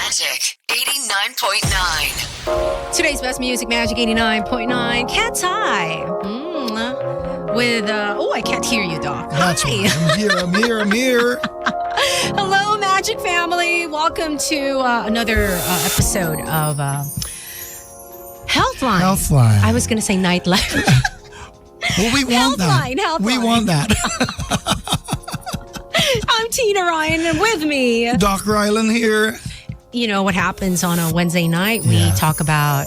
Magic 89.9. Today's best music, Magic 89.9. Cat's Eye. With, I can't hear you, Doc. That's Hi. right. I'm here. Hello, Magic family. Welcome to another episode of Healthline. Healthline. I was going to say Nightlife. Well, we want Healthline, that. Healthline. We want that. I'm Tina Ryan, and with me, Doc Rylan here. you know what happens on a Wednesday night. We talk about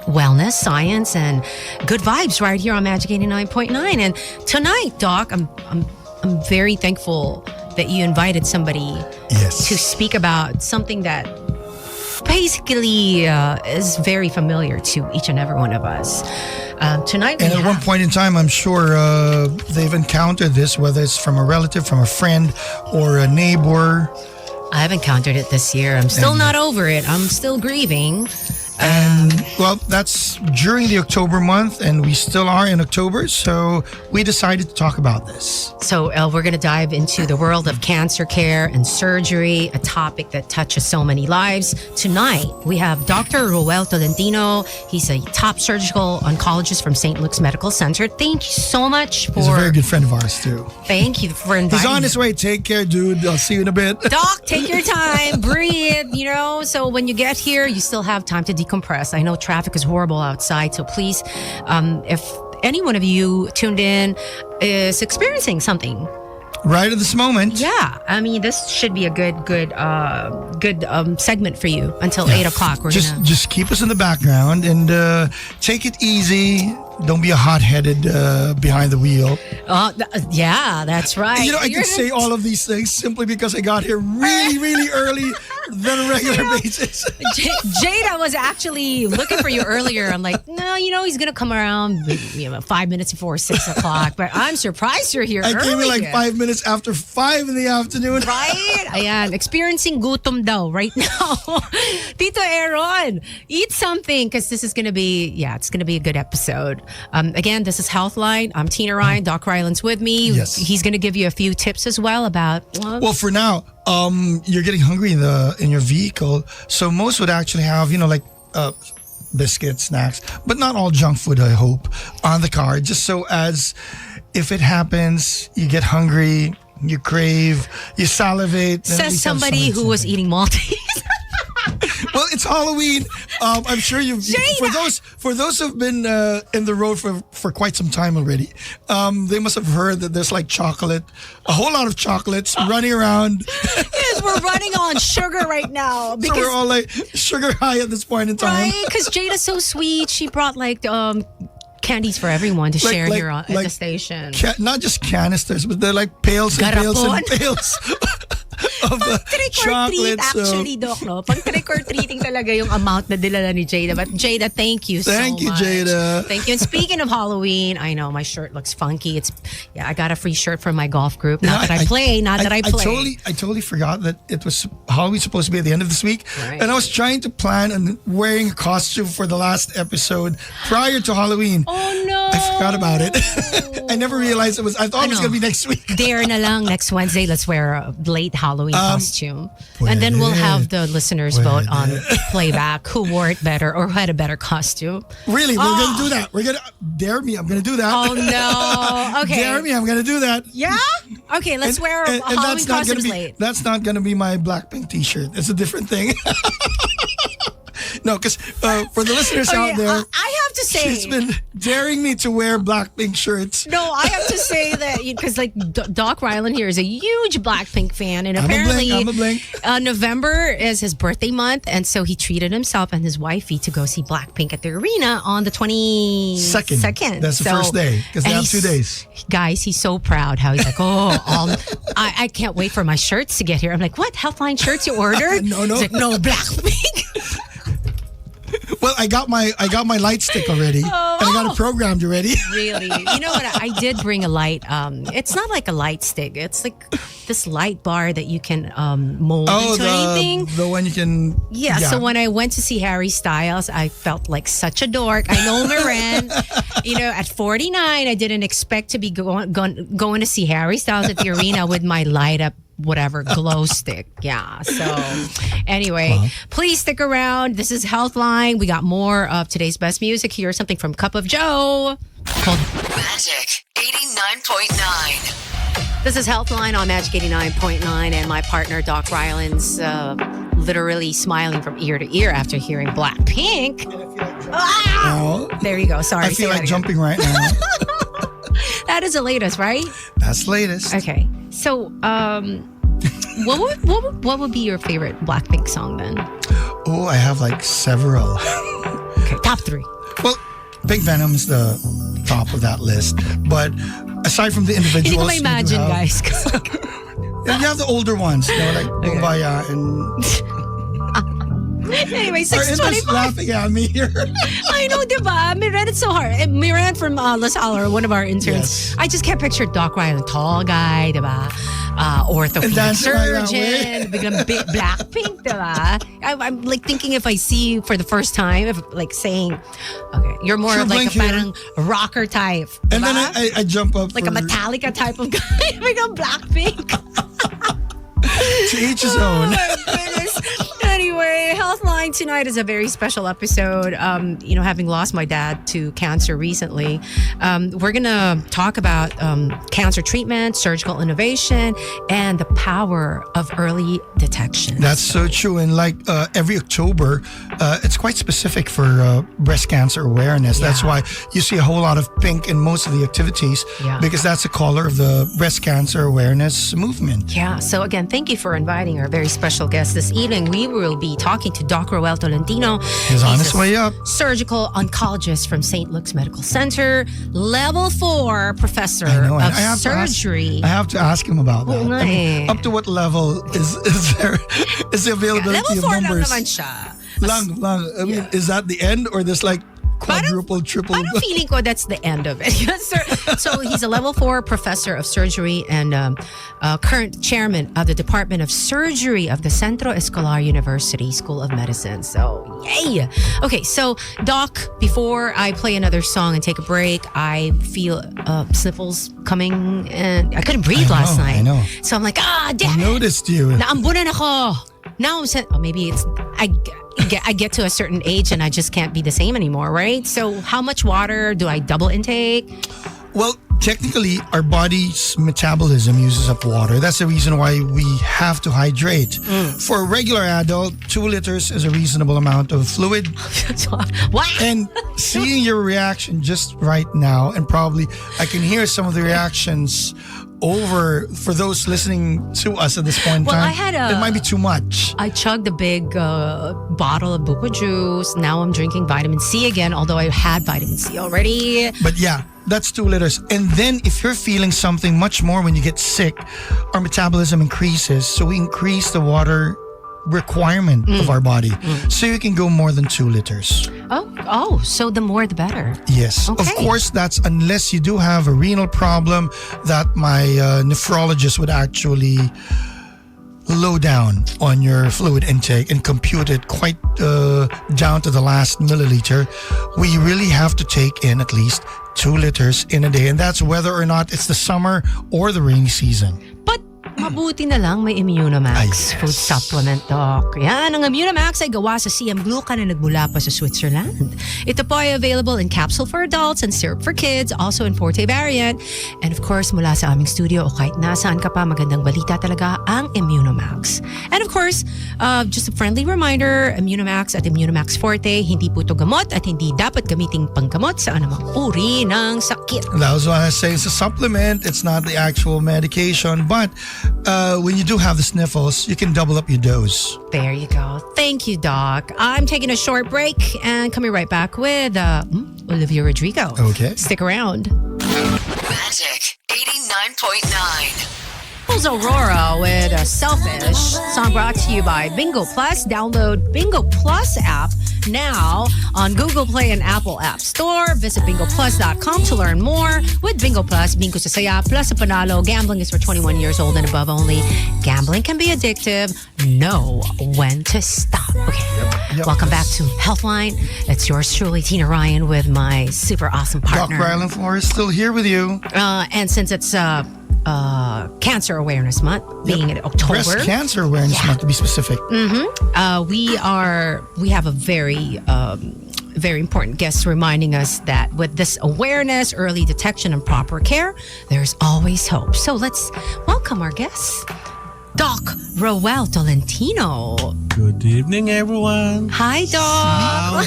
wellness, science, and good vibes right here on Magic 89.9. And tonight, Doc, I'm very thankful that you invited somebody to speak about something that basically is very familiar to each and every one of us. Tonight, And at one point in time, I'm sure they've encountered this, whether it's from a relative, from a friend, or a neighbor. I've encountered it this year. I'm still not over it. I'm still grieving. And, well, that's during the October month, and we still are in October, so we decided to talk about this. So we're going to dive into the world of cancer care and surgery, a topic that touches so many lives. Tonight, we have Dr. Roel Tolentino. He's a top surgical oncologist from St. Luke's Medical Center. Thank you so much for... He's a very good friend of ours, too. Thank you for inviting He's on his way. Take care, dude. I'll see you in a bit. Doc, take your time, breathe, so when you get here, you still have time to decompress. I know traffic is horrible outside, so please, if any one of you tuned in is experiencing something right at this moment. Yeah, I mean, this should be a good segment for you until 8 o'clock. Just keep us in the background and take it easy. Don't be a hot-headed behind the wheel. Yeah, that's right. I can say all of these things simply because I got here really, really early than a regular basis. Jada was actually looking for you earlier. I'm like, no, he's going to come around 5 minutes before 6 o'clock. But I'm surprised you're here early. I came in like 5 minutes after 5 in the afternoon. Right? Ayan, experiencing gutom daw right now. Tito Aaron, eat something because this is going to be, it's going to be a good episode. Again, this is Healthline. I'm Tina Ryan. Doc Rylan's with me. Yes. He's going to give you a few tips as well about... Well, for now, you're getting hungry in your vehicle. So most would actually have, biscuits, snacks, but not all junk food, I hope, on the car. Just so as if it happens, you get hungry, you crave, you salivate. Says somebody who was eating Maltese. Well, it's Halloween. I'm sure you've for those who've been in the road for quite some time already. They must have heard that there's like chocolate, a whole lot of chocolates running around. Yes, we're running on sugar right now So we're all like sugar high at this point in time. Right? Because Jada's so sweet. She brought candies for everyone to share here at the station. Not just canisters, but they're like pails and pails and pails. Of chocolate. Actually, Doc, no? Pag trick or treating talaga yung amount na dinala ni Jada. But Jada, thank you so much. Thank you, Jada. Thank you. And speaking of Halloween, I know my shirt looks funky. I got a free shirt from my golf group. Not that I play. I totally forgot that it was Halloween supposed to be at the end of this week. Right. And I was trying to plan on wearing a costume for the last episode prior to Halloween. Oh, no. I forgot about it. I never realized it was, I thought it was going to be next week. Dare na lang next Wednesday, let's wear a late Halloween costume. And then we'll have the listeners vote on playback who wore it better or who had a better costume. Really? We're going to do that. We're going to, dare me, I'm going to do that. Oh, no. Okay. Dare me, I'm going to do that. Yeah? Okay, let's wear a Halloween costume late. That's not going to be my Blackpink t-shirt. It's a different thing. No, because for the listeners out there, I have to say, she's been daring me to wear Blackpink shirts. No, I have to say that because Doc Rylan here is a huge Blackpink fan, and apparently I'm a blink. November is his birthday month, and so he treated himself and his wifey to go see Blackpink at the arena on the 22nd. That's the first day because they have 2 days. Guys, he's so proud how he's like, I can't wait for my shirts to get here. I'm like, what Healthline shirts you ordered? No. He's like, no, Blackpink. Well, I got my light stick already, and I got it programmed already. Really? You know what? I did bring a light. It's not like a light stick. It's like this light bar that you can mold into anything. The one you can. Yeah. So when I went to see Harry Styles, I felt like such a dork. I know Maren. At 49, I didn't expect to be going to see Harry Styles at the arena with my light up whatever glow stick. Yeah. So anyway, please stick around. This is Healthline. We got more of today's best music. Here's something from Cup of Joe called Magic 89.9. This is Healthline on Magic 89.9, and my partner Doc Ryland's literally smiling from ear to ear after hearing Blackpink. There you go. Sorry. I feel like jumping right now. That is the latest, right? That's the latest. Okay. So, what would be your favorite Blackpink song then? Oh, I have like several. Okay, top 3. Well, Pink Venom is the top of that list. But aside from the individuals, Hindi ko ma-imagine, guys. You have the older ones, like Bumbaya and... Anyway, Our interns 625. laughing at me here. I know, diba? Miran, it's so hard. Miran from LaSalle, one of our interns. Yes. I just can't picture Doc Ryland, tall guy, diba? Orthopedic surgeon, biglang Blackpink, diba? I'm like thinking if I see you for the first time, if like saying, okay, you're more of like a parang rocker type. Diba? And then I jump up like a Metallica type of guy, biglang Blackpink. To each his own. Oh my goodness. Anyway, Healthline tonight is a very special episode. Having lost my dad to cancer recently, we're going to talk about cancer treatment, surgical innovation, and the power of early detection. That's so true. And like every October, it's quite specific for breast cancer awareness. Yeah. That's why you see a whole lot of pink in most of the activities because that's the color of the breast cancer awareness movement. Yeah. So again, thank you for inviting our very special guest this evening. We will be talking to Dr. Roel Tolentino. He's on his way up. Surgical oncologist from St. Luke's Medical Center, level 4 professor of surgery. I have to ask him about that. Oo nga I mean, eh. up to what level is the availability Level of 4 lang numbers? naman siya. Lang. I mean, is that the end or there's like quadruple, triple? Parang feeling ko that's the end of it. So he's a level 4 professor of surgery and current chairman of the Department of Surgery of the Centro Escolar University School of Medicine. So, yay! Okay, so Doc, before I play another song and take a break, I feel sniffles coming and I couldn't breathe last night. I know. So I'm like, damn I it! noticed you. Naambunan ako. Now maybe it's I get to a certain age and I just can't be the same anymore, right? So how much water do I double intake? Well, technically, our body's metabolism uses up water. That's the reason why we have to hydrate. For a regular adult, 2 liters is a reasonable amount of fluid. What? And seeing your reaction just right now, and probably I can hear some of the reactions over for those listening to us at this point in time. It might be too much. I chugged a big bottle of buko juice. Now I'm drinking vitamin C again, although I had vitamin C already. But yeah, that's 2 liters. And then if you're feeling something much more when you get sick, our metabolism increases. So we increase the water requirement of our body. So you can go more than 2 liters. Oh, so the more the better. Yes. Okay. Of course, that's unless you do have a renal problem that my nephrologist would actually low down on your fluid intake and compute it quite down to the last milliliter. We really have to take in at least 2 liters in a day, and that's whether or not it's the summer or the rainy season. But mabuti na lang may Immunamax food supplement, Doc. Yan, ang Immunamax ay gawa sa CM glucan na nagmula pa sa Switzerland. Ito po ay available in capsule for adults and syrup for kids, also in Forte variant. And of course, mula sa aming studio o kahit nasaan ka pa, magandang balita talaga ang Immunamax. And of course, just a friendly reminder, Immunamax at Immunamax Forte, hindi po ito gamot at hindi dapat gamiting panggamot sa anumang uri ng sakit. That was why I say it's a supplement. It's not the actual medication, but when you do have the sniffles, you can double up your dose. There you go. Thank you, Doc. I'm taking a short break and coming right back with Olivia Rodrigo. Okay. Stick around. Magic 89.9. Here's Aurora with Selfish. Song brought to you by Bingo Plus. Download Bingo Plus app now on Google Play and Apple App Store. Visit bingoplus.com to learn more. With Bingo Plus, bingo sa saya, plus sa panalo. Gambling is for 21 years old and above only. Gambling can be addictive. Know when to stop. Okay. Yep. Welcome back to Healthline. It's yours truly, Tina Ryan, with my super awesome partner. Doc Ryland Flores still here with you. And since it's Cancer Awareness Month, being in October. Breast Cancer Awareness Month, to be specific. We have a very very important guest reminding us that with this awareness, early detection, and proper care, there's always hope. So let's welcome our guest, Doc Roel Tolentino. Good evening, everyone. Hi, Doc. Wow,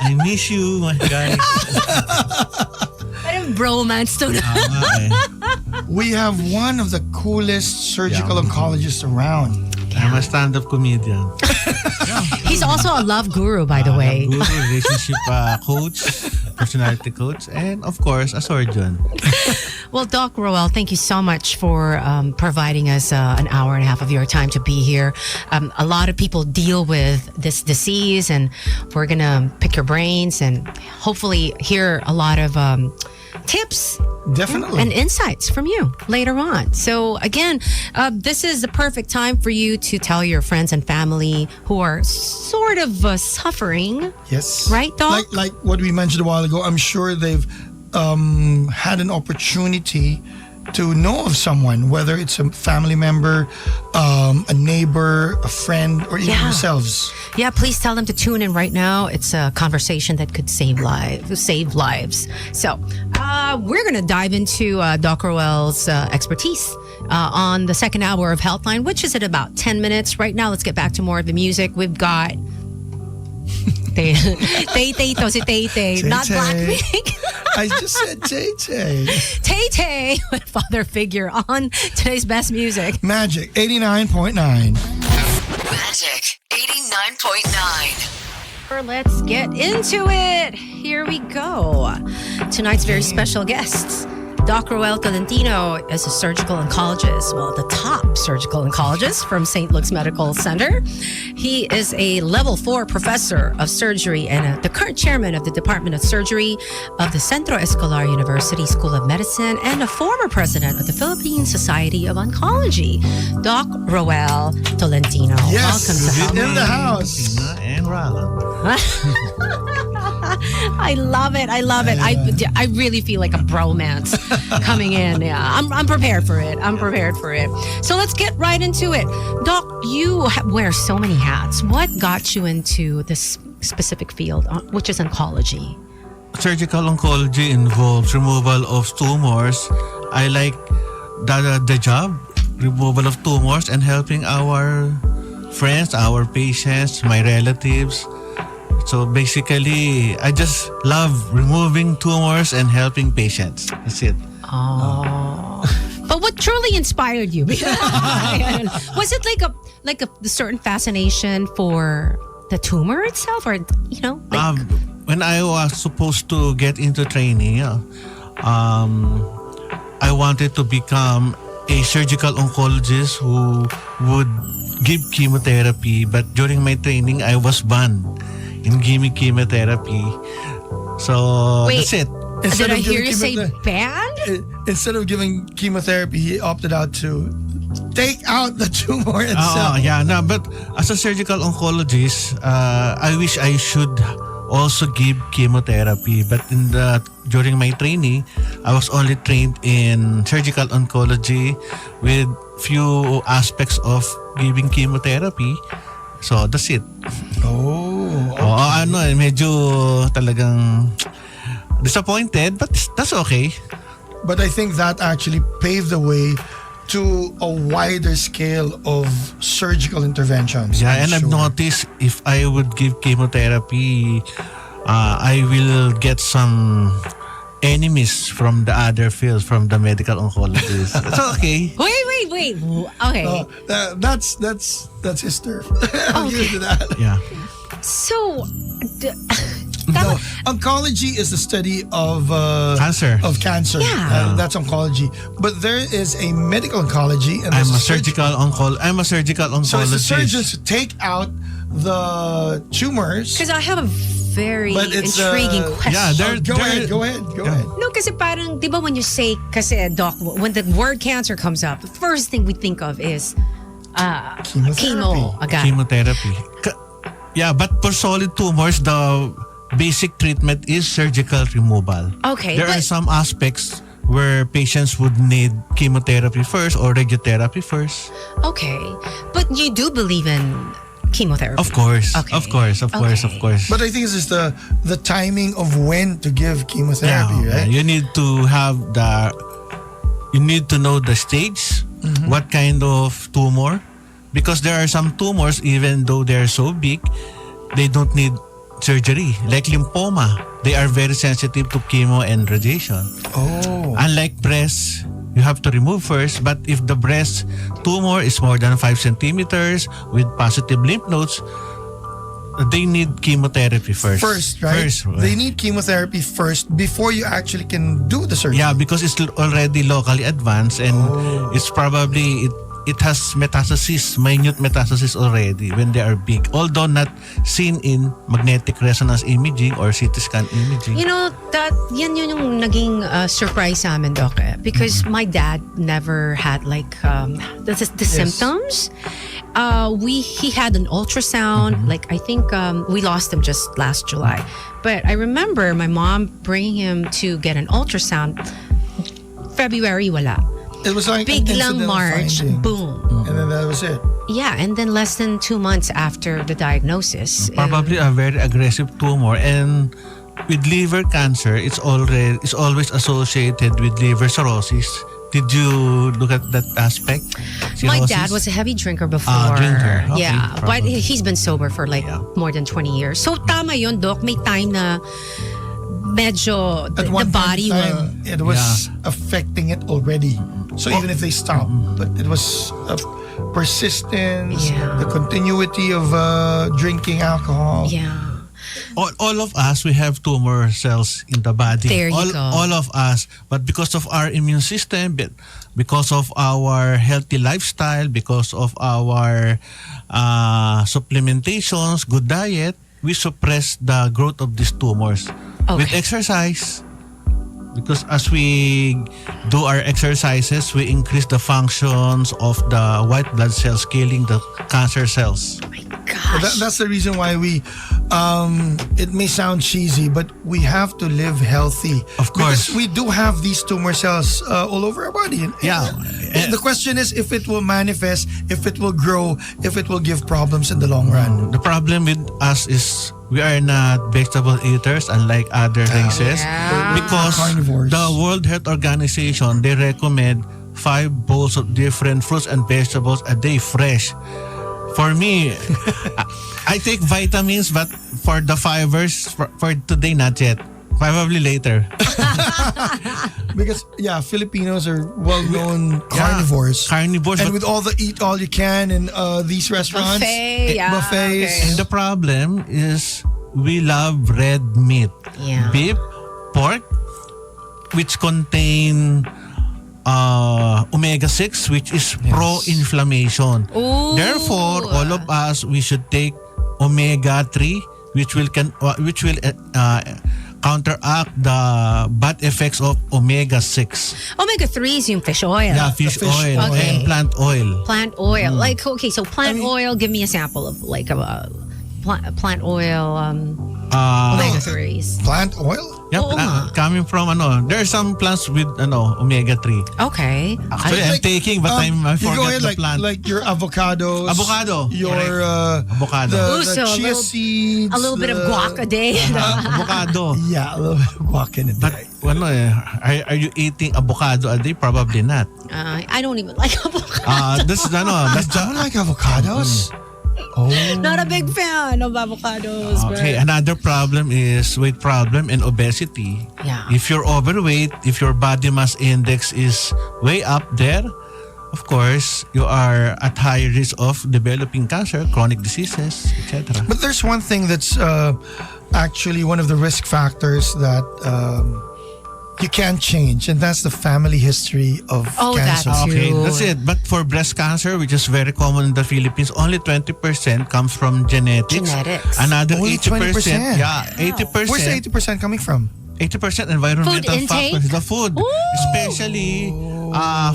I miss you, my guys. Parang bromance to na. We have one of the coolest surgical oncologists around. I'm a stand-up comedian. He's also a love guru, by the way. Guru, relationship coach, personality coach, and of course, a surgeon. Well, Doc Roel, thank you so much for providing us an hour and a half of your time to be here. A lot of people deal with this disease, and we're going to pick your brains and hopefully hear a lot of tips Definitely. and insights from you later on. So again, this is the perfect time for you to tell your friends and family who are sort of suffering. Yes. Right, Doc? Like what we mentioned a while ago, I'm sure they've had an opportunity to know of someone, whether it's a family member, a neighbor, a friend, or even themselves. Yeah, please tell them to tune in right now. It's a conversation that could save lives. So we're going to dive into Doc Roel's expertise on the second hour of Healthline, which is at about 10 minutes. Right now, let's get back to more of the music. We've got Tay, not Blackpink. I just said Tay. Tay, father figure on today's best music. Magic 89.9. Magic 89.9. Let's get into it. Here we go. Tonight's very special guests. Doc Roel Tolentino is a surgical oncologist, well, the top surgical oncologist from St. Luke's Medical Center. He is a level 4 professor of surgery and the current chairman of the Department of Surgery of the Centro Escolar University School of Medicine and a former president of the Philippine Society of Oncology. Doc Roel Tolentino. Yes, Welcome to in the house. Tina and Roland. I love it. I really feel like a bromance coming in. Yeah, I'm prepared for it. So let's get right into it. Doc, you wear so many hats. What got you into this specific field, which is oncology? Surgical oncology involves removal of tumors. I like the job, removal of tumors, and helping our friends, our patients, my relatives. So basically, I just love removing tumors and helping patients. That's it. Oh. But what truly inspired you? Was it like a certain fascination for the tumor itself, or When I was supposed to get into training, I wanted to become a surgical oncologist who would give chemotherapy. But during my training, I was banned in giving chemotherapy. So that's it. Did I hear you say banned? Instead of giving chemotherapy, he opted out to take out the tumor itself. But as a surgical oncologist, I wish I should also give chemotherapy. But during my training, I was only trained in surgical oncology with few aspects of giving chemotherapy. So that's it. Medyo talagang disappointed, but that's okay. But I think that actually paved the way to a wider scale of surgical interventions. Yeah, and I've noticed if I would give chemotherapy, I will get some enemies from the other fields, from the medical oncologists. It's okay. Wait. Okay. That's his turf. I'm used to that. Yeah. So, No, oncology is the study of Cancer. Of cancer. Yeah. That's oncology. But there is a medical oncology, and I'm there's a surgical oncologist. So it's the surgeons who take out the tumors. because I have a very But it's, intriguing question. Yeah, Go ahead. No, kasi parang, di ba when you say, kasi Doc, when the word cancer comes up, the first thing we think of is chemo agad. chemotherapy. Yeah, but for solid tumors, the basic treatment is surgical removal. Okay, There are but- some aspects where patients would need chemotherapy first or radiotherapy first. Okay. But you do believe in chemotherapy? Of course. Okay. Of course. Of course. Of Okay. course. But I think it's just the timing of when to give chemotherapy, right? You need to know the stage, what kind of tumor, because there are some tumors, even though they're so big, they don't need surgery. Like lymphoma, they are very sensitive to chemo and radiation. Oh. Unlike breast, you have to remove first. But if the breast tumor is more than 5 centimeters with positive lymph nodes, they need chemotherapy first. First, right? First, right? They need chemotherapy first before you actually can do the surgery. Yeah, because it's already locally advanced and it's probably it has metastasis, minute metastasis already when they are big, although not seen in magnetic resonance imaging or CT scan imaging. You know, yan yun yung naging surprise sa amin, Doc. Because my dad never had like the symptoms. He had an ultrasound. Like I think we lost him just last July. But I remember my mom bringing him to get an ultrasound. February, wala. It was like an Biglang incidental March, finding. boom. And then that was it. Yeah, and then less than 2 months after the diagnosis. Probably a very aggressive tumor, and with liver cancer, it's always associated with liver cirrhosis. Did you look at that aspect? My Cirrhosis? dad was a heavy drinker before. Drinker. Okay, Yeah, but probably. he's been sober for like more than 20 years. So tama yun, Doc. May time na medyo At the one point body in will... time, it was affecting it already. So even if they stop, but it was persistence, Yeah. the continuity of drinking alcohol. Yeah. All of us, we have tumor cells in the body. There you go. All of us. But because of our immune system, because of our healthy lifestyle, because of our supplementations, good diet, we suppress the growth of these tumors. With Okay. exercise, because as we do our exercises, we increase the functions of the white blood cells, killing the cancer cells. My But gosh. that's the reason why we, it may sound cheesy, but we have to live healthy. Of course. Because we do have these tumor cells all over our body. Yeah. The question is if it will manifest, if it will grow, if it will give problems in the long run. The problem with us is we are not vegetable eaters unlike other races. Yeah. Because Carnivores. the World Health Organization, they recommend 5 bowls of different fruits and vegetables a day fresh. For me, I take vitamins, but for the fibers, for today, not yet. Probably later. Because, Filipinos are well-known carnivores. Carnivores. And but- with all the eat all you can in these restaurants. Buffet, yeah. Buffets. okay. And the problem is we love red meat. Yeah. Beef, pork, which contain omega-6, which is pro-inflammation. Ooh. Therefore, all of us, we should take omega-3, which will counteract the bad effects of omega-6. Omega-3 is yung fish oil. Yeah, fish fish oil oil. and plant oil. Plant oil. Like, okay, so plant I mean- oil, give me a sample of like a plant oil Uh, omega-3s. Plant oil? yeah, Oo nga. coming from there are some plants with omega-3. Okay. Actually, I'm taking, but I you go forgot ahead the plant. like your avocados. Avocado. Your Avocado. the Ooh, so a chia little- seeds. A little bit of guac a day. Avocado. Yeah, a little bit of guac in it. But are you eating avocado a day? Probably not. I don't even like avocado. That's I don't like avocados. Oh. Not a big fan of avocados. Okay, but- another problem is weight problem and obesity. Yeah. If you're overweight, if your body mass index is way up there, of course, you are at high risk of developing cancer, chronic diseases, etc. But there's one thing that's actually one of the risk factors that you can't change, and that's the family history of that cancer. too. Okay, that's it. But for breast cancer, which is very common in the Philippines, only 20% comes from genetics. Genetics. Another Only 80%. 20%? Yeah, 80%. Where's the 80% coming from? 80% environmental Food intake? factors. The food, Ooh. especially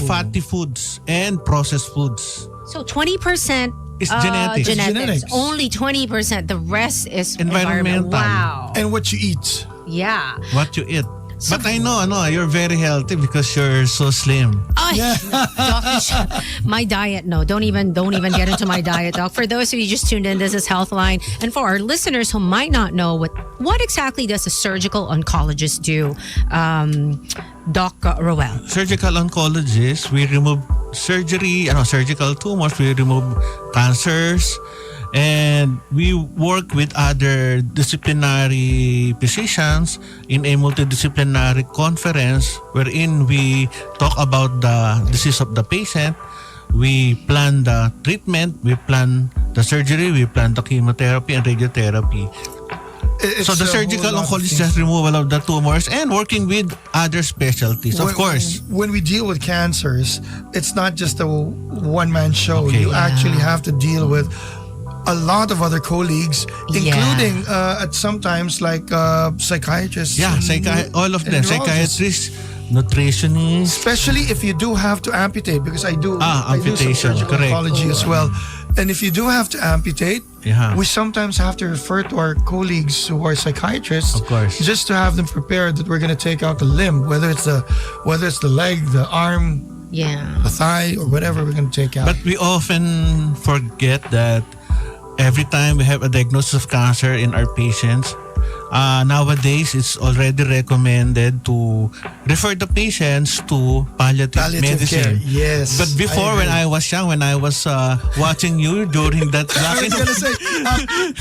fatty foods and processed foods. So 20% It's genetics. Genetics. Only 20%. The rest is Environmental. Wow. And what you eat. Yeah. What you eat. But I know, you're very healthy because you're so slim. Doc, my diet, no, don't even get into my diet, Doc. For those of you just tuned in, this is Healthline. And for our listeners who might not know, what exactly does a surgical oncologist do, Doc Roel? Surgical oncologist, we remove surgical tumors, we remove cancers, and we work with other disciplinary physicians in a multidisciplinary conference wherein we talk about the disease of the patient. We plan the treatment, we plan the surgery, we plan the chemotherapy and radiotherapy. It's So the a surgical whole lot of oncologist is things. just removal of the tumors and working with other specialties, of course. When we deal with cancers, it's not just a one-man show. Okay. You actually have to deal with a lot of other colleagues, including at sometimes like psychiatrists. Yeah, and all of them, neurologists. psychiatrists, nutritionists. Especially if you do have to amputate, because I do some amputation, surgical correct. oncology as well. And if you do have to amputate, Yeah. we sometimes have to refer to our colleagues who are psychiatrists, Of course. just to have them prepared that we're going to take out the limb, whether it's the leg, the arm, Yeah. the thigh, or whatever we're going to take out. But we often forget that every time we have a diagnosis of cancer in our patients, nowadays it's already recommended to refer the patients to palliative Palliative care, medicine. yes. But before, when I was young, when I was watching you during that I was going to say,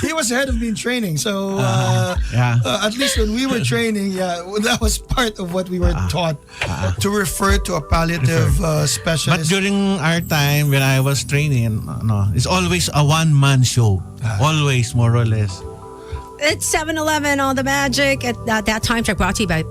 he was ahead of me in training. So at least when we were training, that was part of what we were taught, to refer to a palliative But specialist. during our time when I was training, it's always a one-man show. Always, more or less. It's 7-Eleven on the Magic. At that time check brought to you by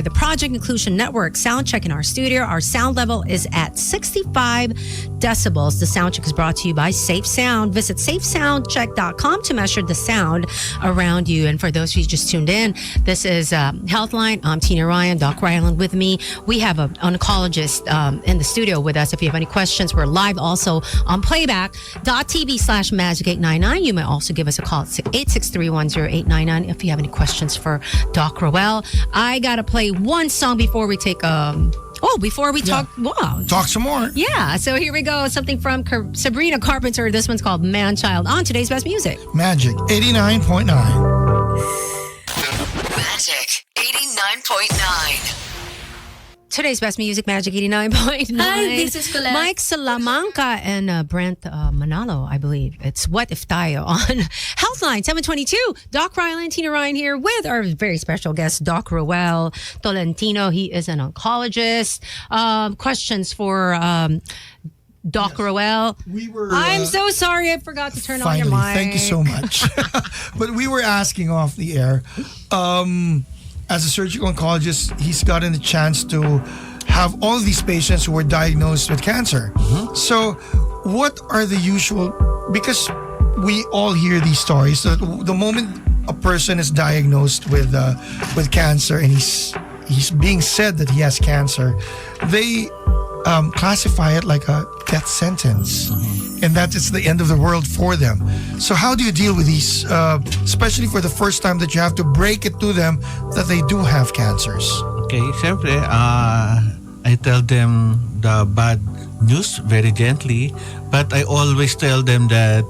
the Project Inclusion Network. Sound check in our studio. Our sound level is at 65 decibels. The sound check is brought to you by Safe Sound. Visit safesoundcheck.com to measure the sound around you. And for those of you just tuned in, this is Healthline. I'm Tina Ryan, Doc Ryland with me. We have an oncologist in the studio with us. If you have any questions, we're live also on playback.tv/magic899. You may also give us a call at 863-100899 if you have any questions for Doc Roel. I gotta play one song before we take before we talk. Wow. Talk some more. Yeah, so here we go. Something from Sabrina Carpenter. This one's called Man Child on today's Best Music. Magic 89.9. Magic 89.9. Today's Best Music, Magic 89.9. Hi, this is Colette. Mike Salamanca and Brent Manalo, I believe. It's What If Tayo on Healthline 722. Doc Ryland, Tina Ryan here with our very special guest, Doc Roel Tolentino. He is an oncologist. Questions for Doc Roel. I'm so sorry I forgot to turn on your Finally, mic. thank you so much. But we were asking off the air, as a surgical oncologist, he's gotten the chance to have all these patients who were diagnosed with cancer. So what are the usual, because we all hear these stories, that the moment a person is diagnosed with cancer and he's being said that he has cancer, they classify it like a death sentence, and that it's the end of the world for them. So how do you deal with these, especially for the first time that you have to break it to them that they do have cancers? Okay, syempre, I tell them the bad news very gently, but I always tell them that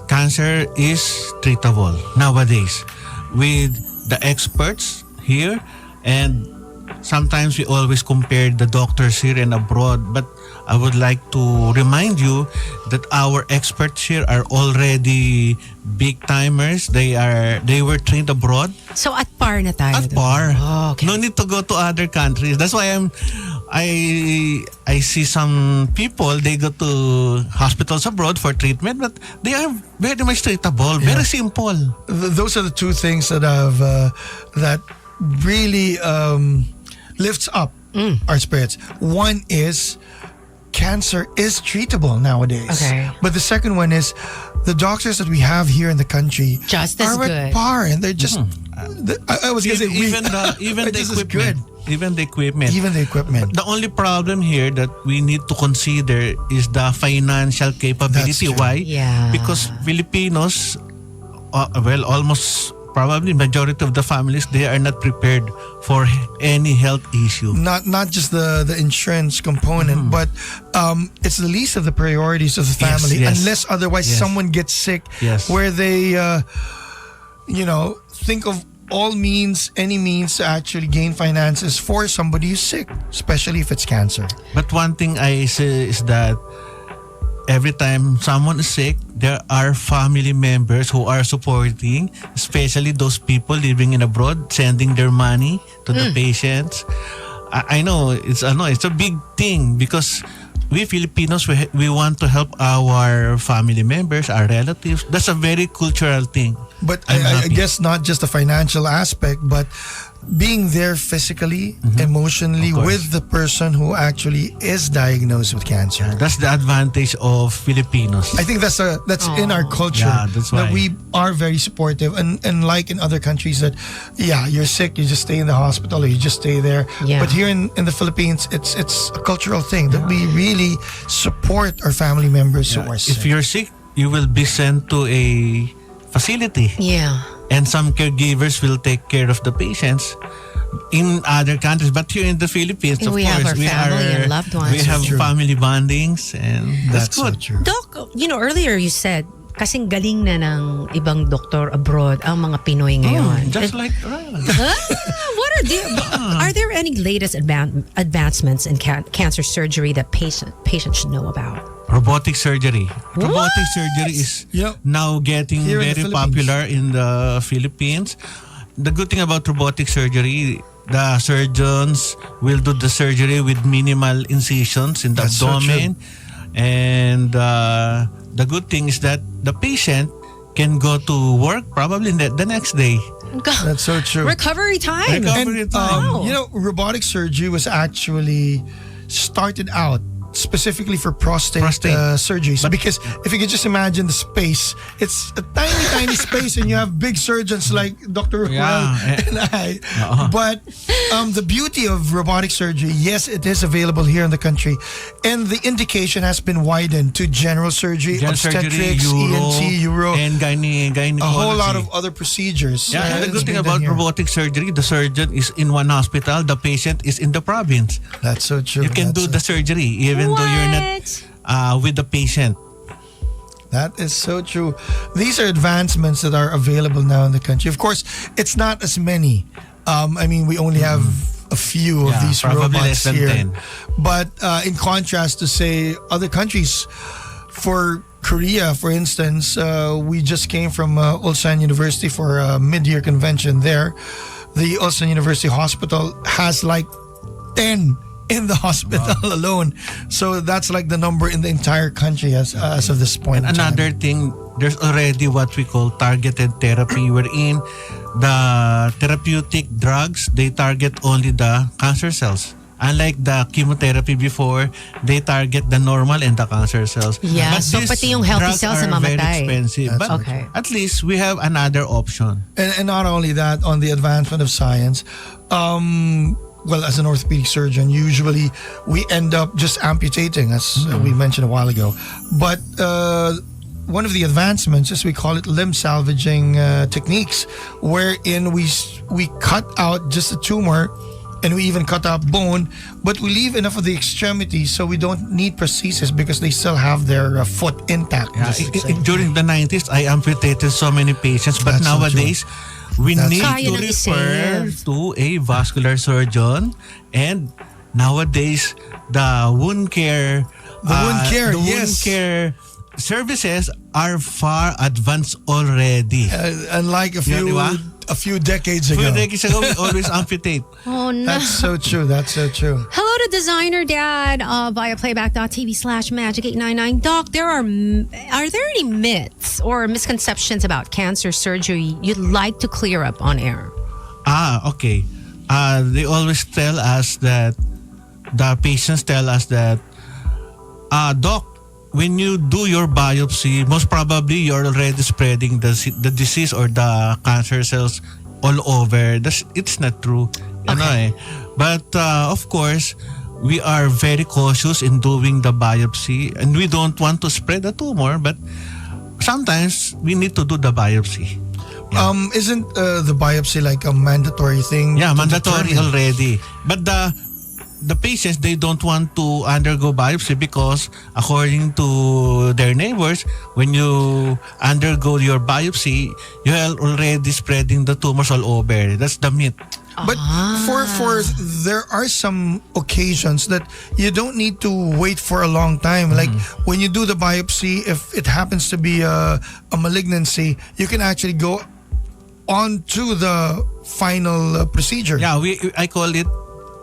cancer is treatable nowadays with the experts here, and sometimes we always compare the doctors here and abroad, but I would like to remind you that our experts here are already big timers. They were trained abroad. So at par na tayo. At par. Oh, okay. No need to go to other countries. That's why I see some people, they go to hospitals abroad for treatment, but they are very much treatable, very simple. Those are the two things that have that really lifts up our spirits. One is cancer is treatable nowadays. Okay. But the second one is the doctors that we have here in the country Just as are good. at par, and they're just. I was going to say Even the just as equipment. Even the equipment. Even the equipment. The only problem here that we need to consider is the financial capability. That's true. Why? Yeah. Because Filipinos, almost probably majority of the families, they are not prepared for any health issue. Not just the insurance component, but it's the least of the priorities of the Yes, family, yes. unless otherwise Yes. someone gets sick, Yes. where they think of any means to actually gain finances for somebody who's sick, especially if it's cancer. But one thing I say is that every time someone is sick, there are family members who are supporting, especially those people living in abroad, sending their money to the patients. I know it's a big thing because we Filipinos, we want to help our family members, our relatives. That's a very cultural thing. But I'm I happy. guess not just the financial aspect, but being there physically, emotionally Of course. with the person who actually is diagnosed with cancer. That's the advantage of Filipinos. I think that's in our culture, Yeah, that's that why. we are very supportive, and like in other countries that you're sick, you just stay in the hospital or you just stay there. Yeah. But here in the Philippines, it's a cultural thing that we really support our family members who are sick. If you're sick, you will be sent to a facility. Yeah. And some caregivers will take care of the patients in other countries. But here in the Philippines, And of we course, have our family and loved ones. We have True. family bondings, and that's so good. true. Doc, earlier you said, kasing galing na ng ibang doktor abroad ang mga Pinoy ngayon. Just like What are there any latest advancements in cancer surgery that patients should know about? robotic surgery. Robotic surgery is Yep. now getting Here in the very Philippines. popular in the Philippines. The good thing about robotic surgery, the surgeons will do the surgery with minimal incisions in the That's so abdomen. And the good thing is that the patient can go to work probably the next day. That's so true. Recovery time. Recovery time. Wow. Robotic surgery was actually started out specifically for prostate. Surgeries, because if you could just imagine the space, it's a tiny space, and you have big surgeons like Dr. Ruel and I. But the beauty of robotic surgery, yes, it is available here in the country, and the indication has been widened to general surgery, obstetrics, ENT, uro, and gynecology. a whole lot of other procedures. Yeah, and the it's good thing been done about here. robotic surgery, the surgeon is in one hospital, the patient is in the province. That's so true. You can do the surgery even though you're not with the patient. That is so true. These are advancements that are available now in the country. Of course, it's not as many. We only have a few of these probably robots less than here. 10. But in contrast to, say, other countries, for Korea, for instance, we just came from Ulsan University for a mid-year convention there. The Ulsan University Hospital has like 10 in the hospital alone. So that's like the number in the entire country as of this point. in time. Another thing, there's already what we call targeted therapy, wherein the therapeutic drugs, they target only the cancer cells. Unlike the chemotherapy before, they target the normal and the cancer cells. Yeah, But so these pati yung healthy drugs cells are na very mamatay. expensive. That's But okay. at least we have another option. And not only that, on the advancement of science, as an orthopedic surgeon, usually we end up just amputating, as we mentioned a while ago. But one of the advancements is, we call it limb salvaging techniques, wherein we cut out just a tumor, and we even cut out bone, but we leave enough of the extremities so we don't need prosthesis because they still have their foot intact. just to say. During the 90s, I amputated so many patients, but That's so nowadays, we need Kaya to nang refer i-save. to a vascular surgeon. And nowadays, the wound care, yes. wound care services are far advanced already. Unlike a di ba? few decades ago. Few decades ago, we always amputate. Oh no. That's so true. That's so true. Hello to Designer Dad via playback.tv/magic899. Doc, are there any myths or misconceptions about cancer surgery you'd like to clear up on air? Okay. They always tell us that, the patients tell us that, Doc, when you do your biopsy, most probably you're already spreading the disease or the cancer cells all over. It's not true. But of course, we are very cautious in doing the biopsy, and we don't want to spread the tumor, but sometimes we need to do the biopsy. Isn't the biopsy like a mandatory thing? Yeah, to mandatory determine? already. But the patients, they don't want to undergo biopsy because according to their neighbors, when you undergo your biopsy, you are already spreading the tumors all over. That's the myth. But for there are some occasions that you don't need to wait for a long time. Like when you do the biopsy, if it happens to be a malignancy, you can actually go on to the final procedure. Yeah, I call it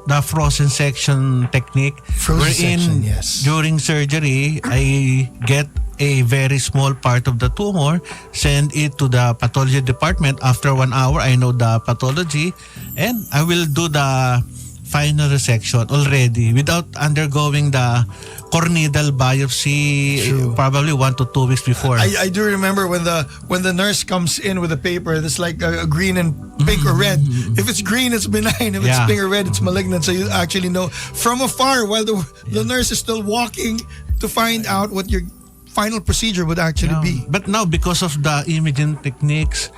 the frozen section technique. Frozen wherein section, yes. during surgery, I get a very small part of the tumor, send it to the pathology department. After 1 hour, I know the pathology, and I will do the final resection already without undergoing the corneal biopsy. True. Probably 1 to 2 weeks before. I do remember when the nurse comes in with a paper that's like a green and pink or red. If it's green, it's benign. If it's Yeah. pink or red, it's malignant. So you actually know from afar while the nurse is still walking to find out what your final procedure would actually be. But now, because of the imaging techniques,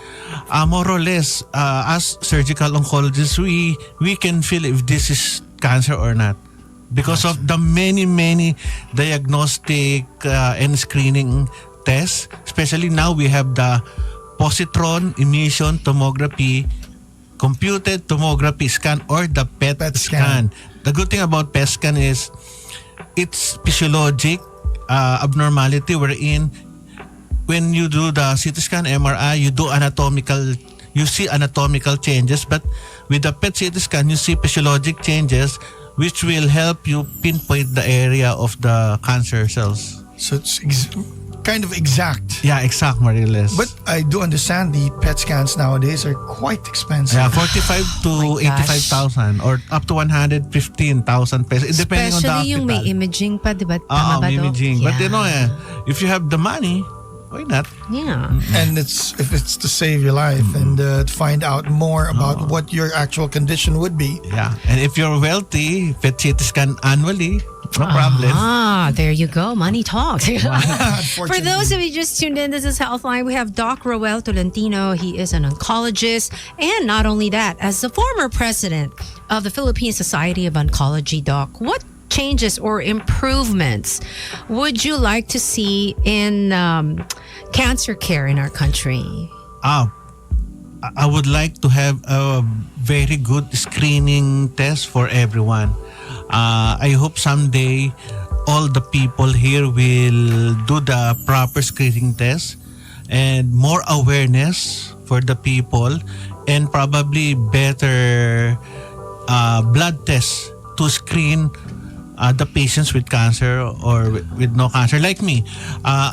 more or less, as surgical oncologists, we can feel if this is cancer or not. Because of the many diagnostic and screening tests, especially now we have the positron emission tomography, computed tomography scan, or the PET, PET scan. scan. The good thing about PET scan is it's physiologic abnormality wherein when you do the CT scan, MRI, you see anatomical changes, but with the PET CT scan, you see physiologic changes which will help you pinpoint the area of the cancer cells. So it's kind of exact. Yeah, exact, more or less. But I do understand the PET scans nowadays are quite expensive. yeah, 45 to my gosh. 85,000 or up to 115,000 pesos, depending on the Especially yung may hospital. imaging pa, di ba? Tama ba, Doc? Imaging. But you know, if you have the money, why not? Yeah. And if it's to save your life and to find out more about what your actual condition would be. Yeah. And if you're wealthy, PET CT scan annually, no problem. Ah, there you go. Money talks. For Unfortunately. those of you just tuned in, this is Healthline. We have Doc Roel Tolentino. He is an oncologist. And not only that, as the former president of the Philippine Society of Oncology, Doc, what changes or improvements would you like to see in cancer care in our country? I would like to have a very good screening test for everyone. I hope someday all the people here will do the proper screening test and more awareness for the people and probably better blood tests to screen the patients with cancer or with no cancer. Like me,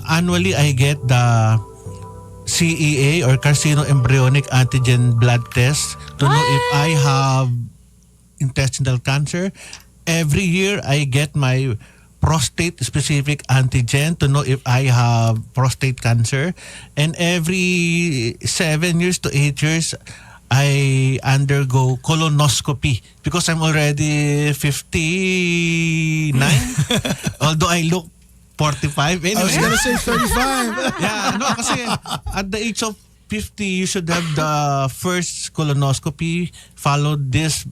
annually I get the CEA or carcinoembryonic antigen blood test to know if I have intestinal cancer. Every year I get my prostate specific antigen to know if I have prostate cancer. And every 7 years to 8 years I undergo colonoscopy because I'm already 59. Although I look 45 anyway. I was gonna say 35. Yeah, no, kasi at the age of 50, you should have the first colonoscopy, followed this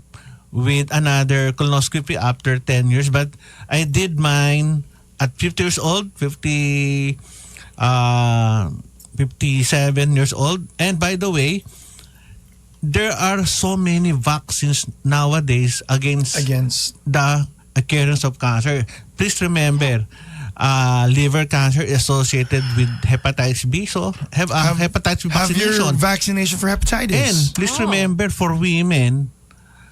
with another colonoscopy after 10 years. But I did mine at 50 years old, 57 years old. And by the way, there are so many vaccines nowadays against the occurrence of cancer. Please remember, liver cancer is associated with hepatitis B. So have hepatitis B Have vaccination. your vaccination for hepatitis. And please remember, for women,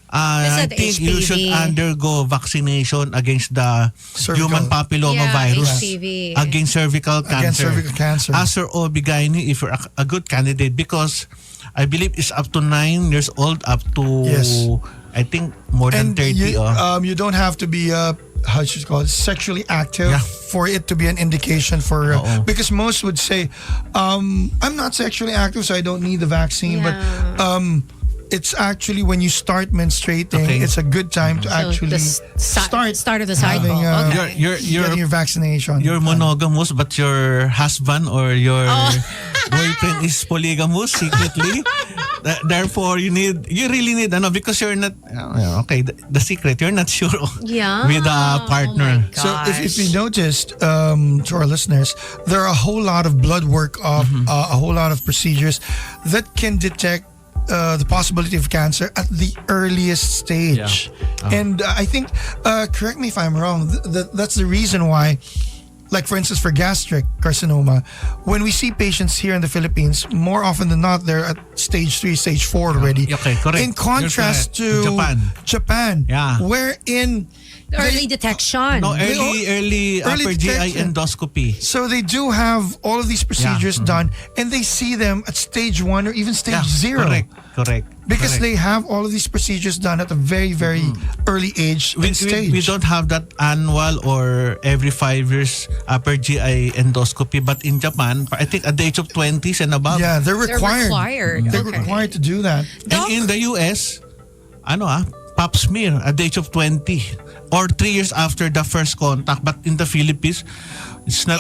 I Is it think you should HPV? undergo vaccination against the Cervical. human papilloma virus, HPV. against cervical cancer. Against cervical cancer. As your OB-GYN, if you're a good candidate, because I believe it's up to 9 years old, up to Yes. I think more than And 30. you don't have to be how should you call it, sexually active Yeah. for it to be an indication for Oo. because most would say I'm not sexually active so I don't need the vaccine, but it's actually when you start menstruating, Okay. it's a good time to So actually the start of the cycle. having, Okay. You're getting your vaccination. you're monogamous, but your husband or your boyfriend is polygamous secretly. Therefore, you really need because you're not okay. The secret, you're not sure Yeah. with a partner. Oh my So if gosh. you noticed, to our listeners, there are a whole lot of blood work, a whole lot of procedures that can detect the possibility of cancer at the earliest stage. And I think, correct me if I'm wrong, that's the reason why, like for instance, for gastric carcinoma, when we see patients here in the Philippines, more often than not, they're at stage 3, stage 4 already. Okay, correct. In contrast You're correct. to Japan, Yeah. wherein Early detection. No, early upper GI detection. endoscopy. So they do have all of these procedures done, and they see them at stage 1 or even stage 0. Correct. Because correct. they have all of these procedures done at a very, very early age and stage. We don't have that annual or every 5 years upper GI endoscopy, but in Japan, I think at the age of 20s and above. Yeah, they're They're required. required. They're Okay. required to do that. Doc- And in the US, pap smear at the age of 20 or 3 years after the first contact. But in the Philippines, it's not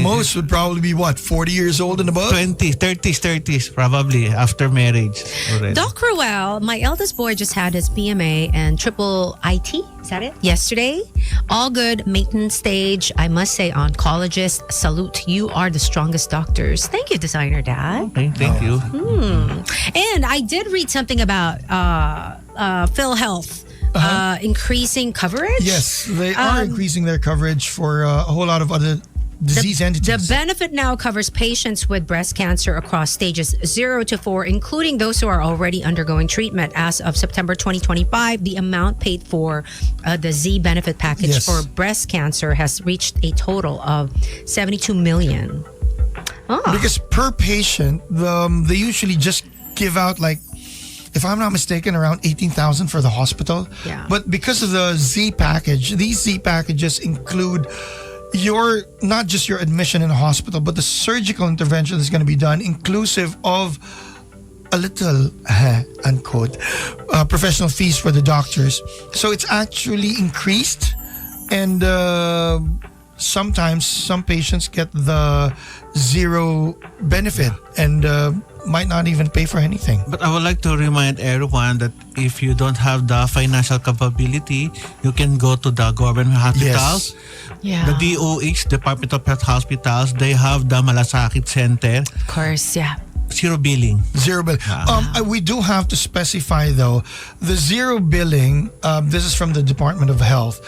Most would probably be 40 years old and above? 20, 30s probably after marriage already. Doc Ruel, my eldest boy just had his BMA and triple IT. Is that it? Yesterday. All good, maintenance stage. I must say, oncologist, salute. You are the strongest doctors. Thank you, designer dad. Okay, thank you. And I did read something about PhilHealth increasing coverage. Yes, they are increasing their coverage for a whole lot of other disease The entities. benefit now covers patients with breast cancer across stages 0 to 4, including those who are already undergoing treatment. As of September 2025, the amount paid for the Z benefit package Yes. for breast cancer has reached a total of 72 million. Because per patient, they usually just give out, like, if I'm not mistaken, around 18,000 for the hospital. Yeah. But because of the Z package, these Z packages include not just your admission in a hospital, but the surgical intervention that's going to be done, inclusive of a little, unquote, professional fees for the doctors. So it's actually increased, and sometimes some patients get the zero benefit and might not even pay for anything. But I would like to remind everyone that if you don't have the financial capability, you can go to the government hospitals. Yeah. The DOH, Department of Health Hospitals, they have the Malasakit Center. Of course, yeah. Zero billing. Zero billing. We do have to specify, though, the zero billing, this is from the Department of Health,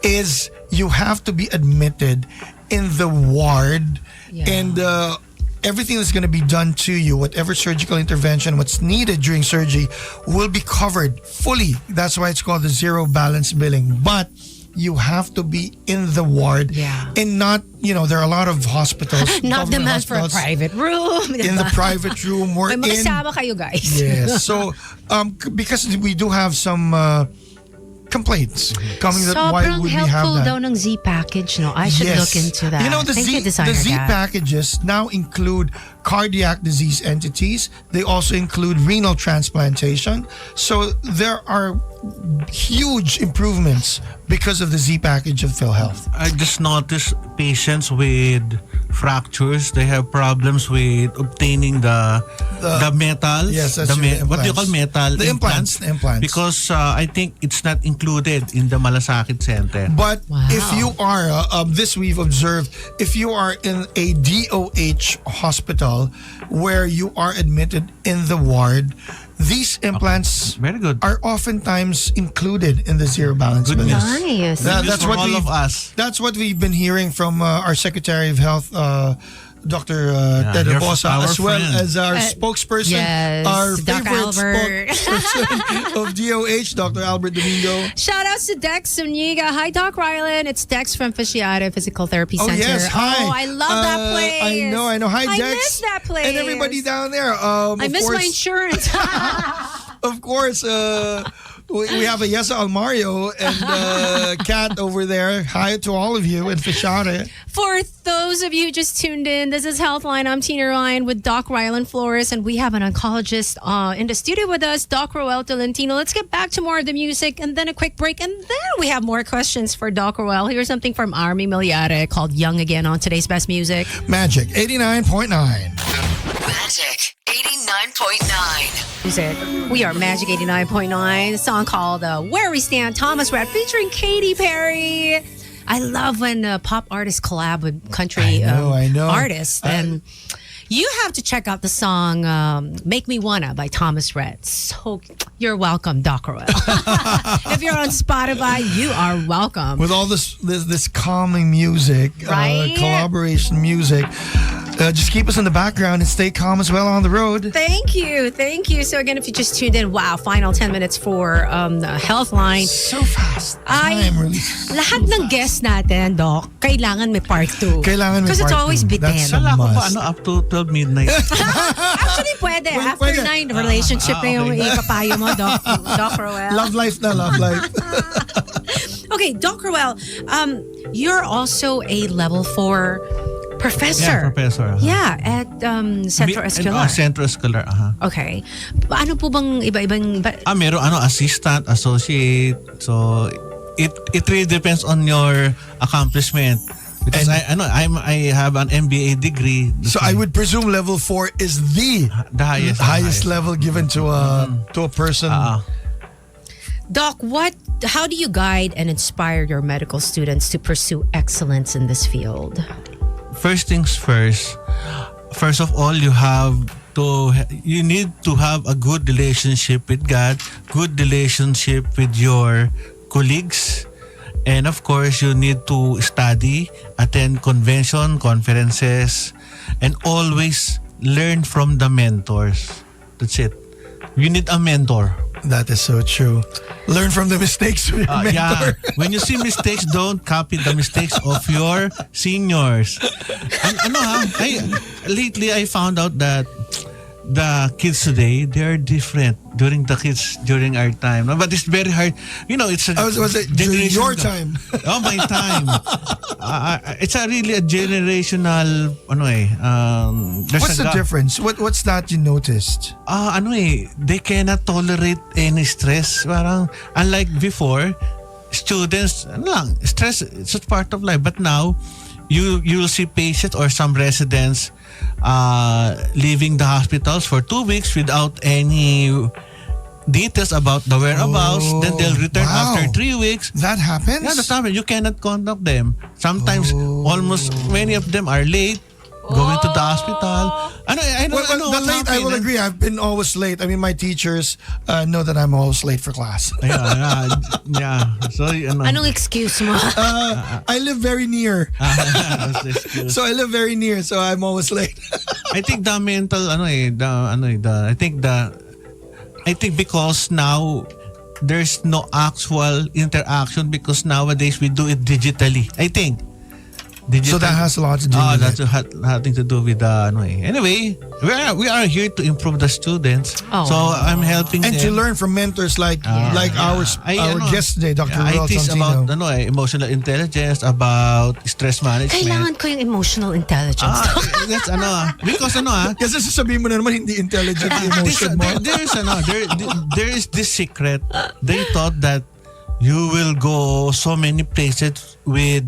is you have to be admitted in the ward, and everything that's going to be done to you, whatever surgical intervention, what's needed during surgery, will be covered fully. That's why it's called the zero balance billing. But you have to be in the ward, and not, there are a lot of hospitals, Not government demand for a hospitals, private room. in the private room or May in makasama kayo, guys. yes. So because we do have some complaints coming that why Sobrang would we have helpful that? daw ng Z package, no? I should look into that. The Thank you, Z designer dad. packages now include cardiac disease entities. They also include renal transplantation. So there are huge improvements because of the Z package of PhilHealth. I just noticed patients with fractures, they have problems with obtaining the metal. Yes, that's what do you call metal? The implants. Because I think it's not included in the Malasakit Center. But Wow. if you are, this we've observed, if you are in a DOH hospital where you are admitted in the ward, these implants Very good. are oftentimes included in the zero balance Good billing. Nice. That's for what all of we've- us. That's what we've been hearing from our Secretary of Health, Dr. Ted your- Bosa, our as well friend. as our spokesperson, yes, our Doc favorite Albert. spokesperson of DOH, Dr. Albert Domingo. Shout outs to Dex Zuniga. Hi, Doc Rylan. It's Dex from Fasciata Physical Therapy Oh, Center. yes. Hi. Oh, I love that place. I know. Hi, I Dex. miss that place. And everybody down there. I of miss course, my insurance. Of course, we have a Yesa Almario and Kat over there. Hi to all of you in Fishare. For those of you who just tuned in, this is Healthline. I'm Tina Ryan with Doc Rylan Flores, and we have an oncologist in the studio with us, Doc Roel Tolentino. Let's get back to more of the music and then a quick break, and then we have more questions for Doc Roel. Here's something from Army Miliare called Young Again on today's Best Music. Magic 89.9. Magic 89.9. Music. We are Magic 89.9. A song called Where We Stand, Thomas Rhett featuring Katy Perry. I love when pop artists collab with country I know. artists. And you have to check out the song Make Me Wanna by Thomas Rhett. So you're welcome, Doc Roel. If you're on Spotify, you are welcome. With all this calming music, Right? collaboration music, just keep us in the background and stay calm as well on the road. Thank you. Thank you. So again, if you just tuned in, wow, final 10 minutes for the Healthline. So fast. Ay, Time really. lahat ng guests natin, Doc, kailangan may part 2. Kailangan may Because it's part always two. bitten. That's Wala ko pa must. up to 12 midnight. Actually, pwede. After pwede. 9, relationship na yung okay. ipapayo mo, Doc Roel. Love life na, love life. Okay, Doc Roel, you're also a level 4 professor. Yeah, professor. Yeah, at Centro Escolar. Centro Escolar, Okay. Ano po bang iba-ibang... Meron assistant, associate. So it really depends on your accomplishment. Because I have an MBA degree. So I would presume level 4 is the highest level given to a person. Doc, how do you guide and inspire your medical students to pursue excellence in this field? First things first. First of all, you need to have a good relationship with God, good relationship with your colleagues, and of course, you need to study, attend conferences, and always learn from the mentors. That's it. You need a mentor. That is so true. Learn from the mistakes of your mentor. Yeah. When you see mistakes, don't copy the mistakes of your seniors. Lately I found out that the kids today, they are different during our time. But it's very hard. It's a Was it during generation your gap. time? Oh, my time. It's really a generational What's the difference? What's that you noticed? They cannot tolerate any stress. Parang unlike before, students stress it's part of life. But now you will see patients or some residents leaving the hospitals for 2 weeks without any details about the whereabouts. Then they'll return after 3 weeks. That happens? Yeah, that's happening. You cannot contact them. Sometimes almost many of them are late going to the hospital. I will agree. I've been always late. I mean, my teachers know that I'm always late for class. Yeah. So, Anong excuse mo? I live very near. So I live very near, so I'm always late. I think the mental, I think because now there's no actual interaction because nowadays we do it digitally. I think. So that has a lot to do with that's it. having to do with Anyway, we are here to improve the students. Oh. So I'm helping And them. to learn from mentors like our guest today, Dr. I Roel teach Santino. about emotional intelligence, about stress management. Kailangan ko yung emotional intelligence. That's because Kasi sasabihin mo na naman hindi intelligent yung emotion mo. there is this secret. They thought that you will go so many places with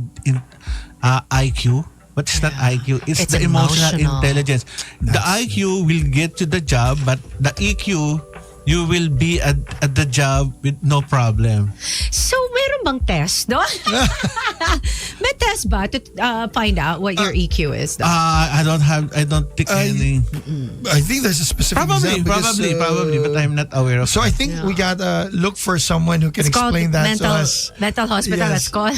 IQ, but it's not IQ. It's the emotional intelligence. The IQ will get you the job, but the EQ, you will be at the job with no problem. So, meron bang test, no? May test ba to find out what your EQ is? I don't think any. I think there's a specific Probably, exam because, but I'm not aware of. So I think we gotta look for someone who can It's called explain that to us. mental hospital. Yes. That's called.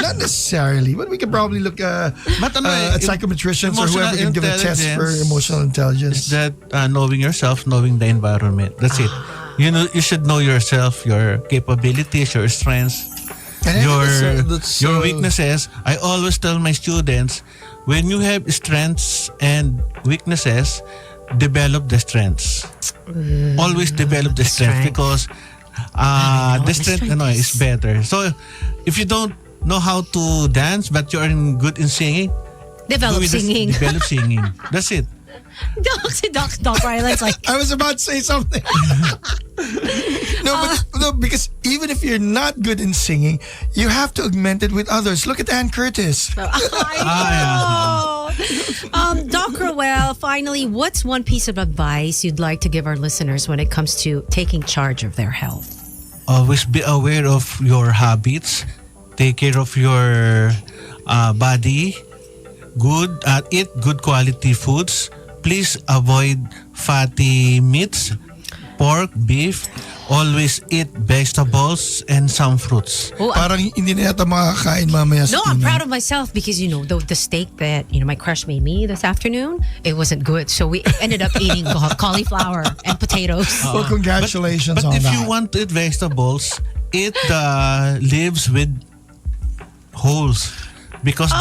Not necessarily, but we could probably look at psychometricians or whoever can give a test for emotional intelligence. Is that knowing yourself, knowing the environment. That's it. You should know yourself, your capabilities, your strengths, And your weaknesses. I always tell my students, when you have strengths and weaknesses, develop the strengths. Always develop the strength because the strength is better. So if you don't know how to dance but you're good in singing, Develop singing. Develop singing. That's it. Doc Ryland's like, I was about to say something. No, because even if you're not good in singing, you have to augment it with others. Look at Ann Curtis. I know. Doc Roel, finally, what's one piece of advice you'd like to give our listeners when it comes to taking charge of their health? Always be aware of your habits. Take care of your body. Eat good quality foods. Please avoid fatty meats, pork, beef. Always eat vegetables and some fruits. Oh, Parang hindi na yata makakain mamaya sa no, I'm tinay. proud of myself because, the steak that, my crush made me this afternoon, it wasn't good. So we ended up eating cauliflower and potatoes. Well, congratulations But on if that. you want to eat vegetables, eat the leaves with holes. Because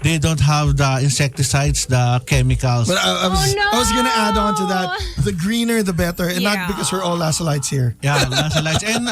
they don't have the insecticides, the chemicals. But I was gonna add on to that. The greener, the better, and not because we're all Lasalites here. Yeah, lanceolites. And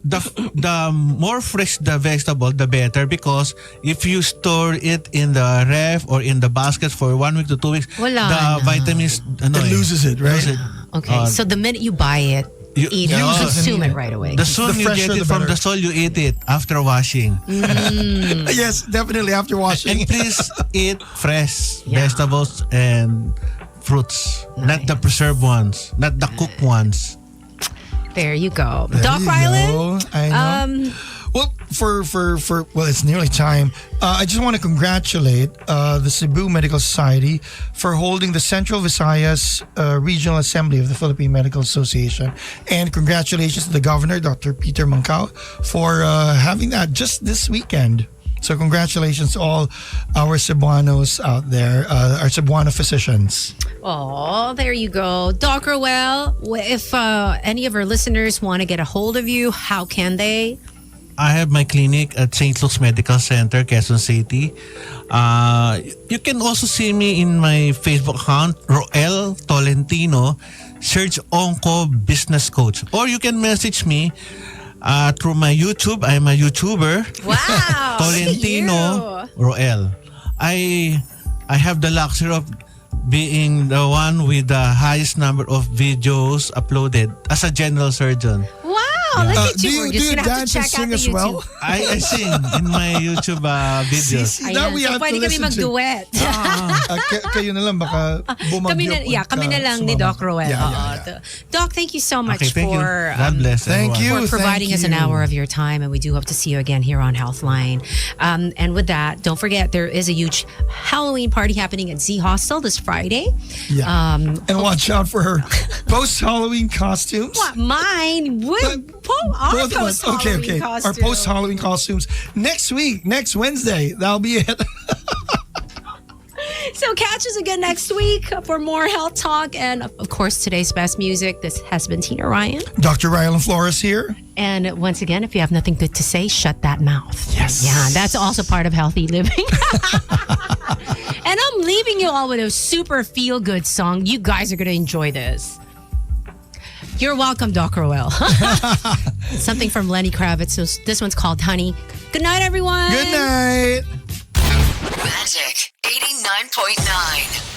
the more fresh the vegetable, the better. Because if you store it in the ref or in the basket for 1 week to 2 weeks, Wala the na. vitamins It loses it, right? lose it. Okay, so the minute you buy it, You- eat it, use it. consume it right away. The sooner The you fresher, get the it from better. the soil, you eat it after washing. Yes, definitely after washing. And please eat fresh Yeah. vegetables and fruits, not the preserved ones, not the cooked ones. There you go. There Doc you Rylan, go. I know. Well, for it's nearly time. I just want to congratulate the Cebu Medical Society for holding the Central Visayas Regional Assembly of the Philippine Medical Association, and congratulations to the Governor, Dr. Peter Mancao, for having that just this weekend. So congratulations to all our Cebuanos out there, our Cebuano physicians. oh, there you go. Doc Roel, if any of our listeners want to get a hold of you, how can they? I have my clinic at St. Luke's Medical Center, Quezon City. You can also see me in my Facebook account, Roel Tolentino. Search Onco Business Coach. Or you can message me through my YouTube. I'm a YouTuber. Wow. Tolentino Roel. I have the luxury of being the one with the highest number of videos uploaded as a general surgeon. Wow, look at Do you. you, We're do just you going to have to dance and check out sing the as YouTube. well? I sing in my YouTube videos. See, that Ayan, we so have to pwede kami listen to. mag-duet. Kayo na lang, baka bumagyo. kami na lang ni Doc Roel. Yeah. Doc, thank you so much Okay, thank you. for God bless thank everyone. you. for providing us an you. hour of your time, and we do hope to see you again here on Healthline. And with that, don't forget there is a huge Halloween party happening at Z Hostel this Friday. Yeah. And watch out for her post-Halloween costumes. What mine? Our Both of us. post-Halloween Okay. costume. Our post-Halloween costumes next week, next Wednesday. That'll be it. So catch us again next week for more health talk, and of course today's best music. This has been Tina Ryan. Dr. Rylan Flores here. And once again, if you have nothing good to say, shut that mouth. Yes. Yeah, that's also part of healthy living. And I'm leaving you all with a super feel-good song. You guys are going to enjoy this. You're welcome, Doc Roel. Something from Lenny Kravitz. So this one's called Honey. Good night, everyone. Good night. Magic 89.9.